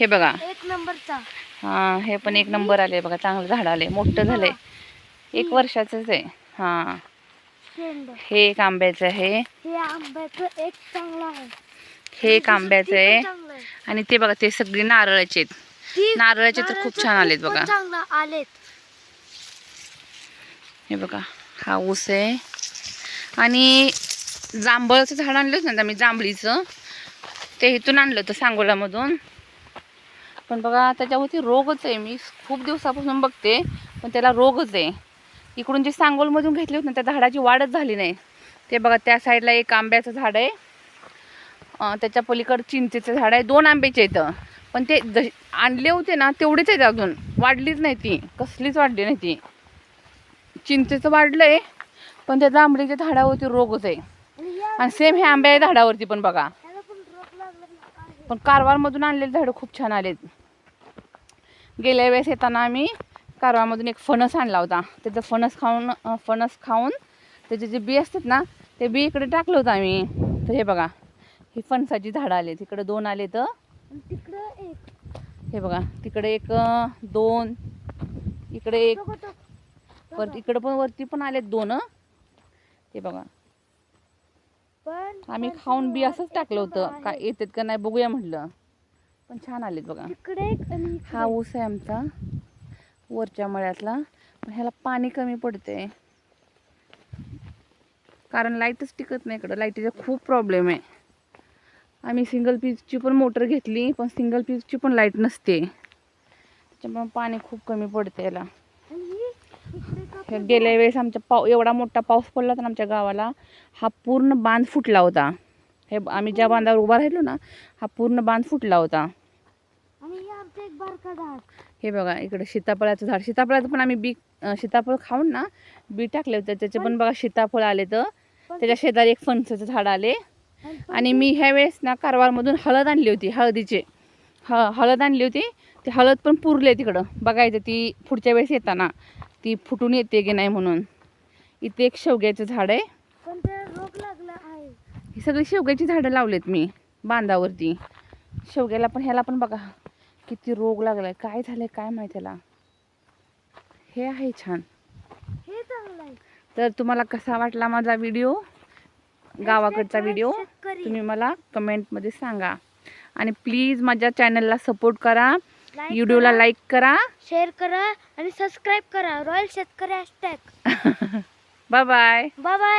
हे बघा एक नंबरचा. हा, हे पण एक नंबर आले बघा, चांगलं झाड आले, मोठं झालंय, 1 वर्षाचंच आहे. हा, हे एक आंब्याचं आहे, हे आंब्याचं एक चांगलं आहे, हे एक आंब्याचं आहे, आणि ते बघा ते सगळे नारळाचे आहेत. नारळाचे तर खूप छान आलेत बघा. आलेत. हे बघा हा ऊस आहे. आणि जांभळाचं झाड आणलं ना मी, जांभळीचं, ते इथून आणलं होतं सांगोलामधून. पण बघा त्याच्यावरती रोगच आहे, मी खूप दिवसापासून बघते पण त्याला रोगच आहे. इकडून जे सांगोलमधून घेतले होते ना त्या झाडाची वाढच झाली नाही. ते बघा त्या साईडला एक आंब्याचं झाड आहे, त्याच्या पलीकडे चिंचेचं झाड आहे, 2 आंब्याचे आहेत. पण ते आणले होते ना तेवढेच आहेत, अजून वाढलीच नाही ती, कसलीच वाढली नाही ती. चिंचेचं वाढलंय पण त्या जांभळीच्या झाडावरती रोगच आहे. आणि सेम हे आंब्याच्या झाडावरती पण बघा. पण कारवारमधून आणलेले झाडं खूप छान आलेत. गेल्या वेळेस येताना आम्ही कारवारमधून एक फणस आणला होता, त्याचं फणस खाऊन त्याचे जे बी असतात ना ते बी इकडे टाकलं होतं आम्ही. तर हे बघा ही फणसाची झाडं आले, तिकडे 2 आले, तर तिकडं एक, हे बघा तिकडे 1 2, इकडे 1, इकडे पण वरती पण आलेत 2. हे बघा आम्ही खाऊन बी असंच टाकलं होतं, काय येतात का नाही बघूया म्हटलं, पण छान आलेत बघा. हा ऊस आहे आमचा वरच्या मळ्यातला, पण ह्याला पाणी कमी पडते कारण लाईटच टिकत नाही इकडं, लाईटीचा खूप प्रॉब्लेम आहे. आम्ही सिंगल पीसची पण मोटर घेतली पण सिंगल पीसची पण लाईट नसते, त्याच्यामुळे पाणी खूप कमी पडते याला. गेल्या वेळेस आमच्या एवढा मोठा पाऊस पडला होता ना आमच्या गावाला, हा पूर्ण बांध फुटला होता. हे आम्ही ज्या बांधावर उभा राहिलो ना हा पूर्ण बांध फुटला होता. हे बघा इकडे सीताफळाचं झाड, सीताफळाचं पण आम्ही सीताफळ खाऊन ना बी टाकले होते, त्याचे पण बघा सीताफळ आले. तर त्याच्या शेजारी एक फणसाचं झाड आले. आणि मी ह्या वेळेस ना कारवारमधून हळद आणली होती, हळद आणली होती, ती हळद पण पुरले तिकडं, बघायचं ती पुढच्या वेळेस येताना ती फुटून येते की नाही म्हणून. इथे एक शेवग्याचं झाड आहे, पण त्याला रोग लागला आहे. ही सगळी शेवग्याची झाडं लावलेत मी बांधावरती. शेवग्याला पण ह्याला पण बघा किती रोग लागलाय, काय झालंय काय माहिती त्याला. हे आहे छान, हे चांगलं आहे. तर तुम्हाला कसा वाटला माझा व्हिडिओ, गावाकडचा व्हिडिओ, तुम्ही मला कमेंटमध्ये सांगा. आणि प्लीज माझ्या चॅनलला सपोर्ट करा, व्हिडिओला लाईक करा, शेअर करा आणि सबस्क्राईब करा. रॉयल शेतकरी hashtag. Bye bye. Bye bye.